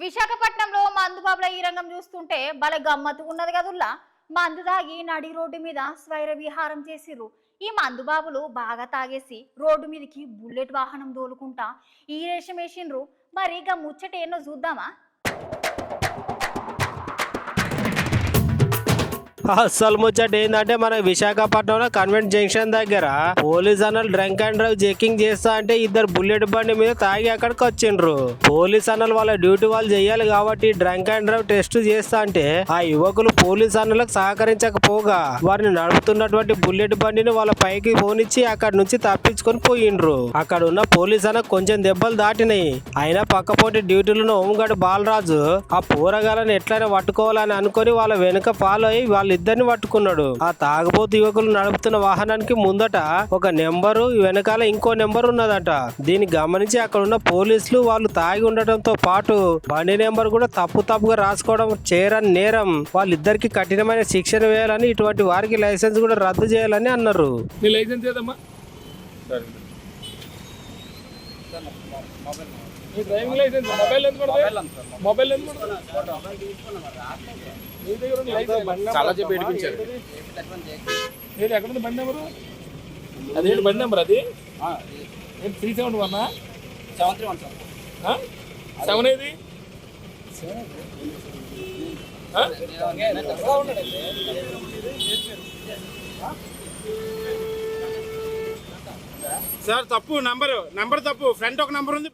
విశాఖపట్నంలో మందు బాబుల ఈ రంగం చూస్తుంటే భలే గమ్మత్తు ఉన్నది కదుల్లా. మందు తాగి నడి రోడ్డు మీద స్వైర విహారం చేసిర్రు. ఈ మందు బాబులు బాగా తాగేసి రోడ్డు మీదకి బుల్లెట్ వాహనం దోలుకుంటా ఈ రేషం వేసిండ్రు. మరి ఇక ముచ్చట ఎన్నో చూద్దామా. అసలు ముచ్చట ఏంటంటే మన విశాఖపట్నంలో కన్వెంట్ జంక్షన్ దగ్గర పోలీస్ అన్నలు డ్రంక్ అండ్ డ్రైవ్ చెకింగ్ చేస్తా అంటే ఇద్దరు బుల్లెట్ బండి మీద తాగి అక్కడికి వచ్చిండ్రు. పోలీస్ అన్నలు వాళ్ళ డ్యూటీ వాళ్ళు చేయాలి కాబట్టి డ్రంక్ అండ్ డ్రైవ్ టెస్ట్ చేస్తా అంటే ఆ యువకులు పోలీస్ అన్నలకు సహకరించకపోగా వారిని నడుపుతున్నటువంటి బుల్లెట్ బండిని వాళ్ళ పైకి పోనిచ్చి అక్కడి నుంచి తప్పించుకొని పోయిండ్రు. అక్కడ ఉన్న పోలీస్ అన్న కొంచెం దెబ్బలు దాటినాయి. అయినా పక్కపోటి డ్యూటీలో హోంగార్డ్ బాలరాజు ఆ పోరగాలను ఎట్లయినా పట్టుకోవాలని అనుకుని వాళ్ళ వెనుక ఫాలో అయ్యి వాళ్ళిద్దరిని పట్టుకున్నాడు. ఆ తాగుబోతు యువకులు నడుపుతున్న వాహనానికి ముందట ఒక నెంబరు, వెనకాల ఇంకో నెంబర్ ఉన్నదట. దీన్ని గమనించి అక్కడ ఉన్న పోలీసులు వాళ్ళు తాగి ఉండటంతో పాటు బండి నెంబర్ కూడా తప్పుగా రాసుకోవడం చేయరని నేరం. వాళ్ళిద్దరికి కఠినమైన శిక్షణ వేయాలని, ఇటువంటి వారికి లైసెన్స్ కూడా రద్దు చేయాలని అన్నారు. డ్రైవింగ్ లైసెన్స్ మొబైల్ చాలా చెప్పి ఏడిపించారు. ఎక్కడ బండి నెంబరు? అదేంటి బండి నెంబర్? అది 371 7 ఏది? సార్ తప్పు నంబర్ తప్పు. ఫ్రంట్ ఒక నంబర్ ఉంది.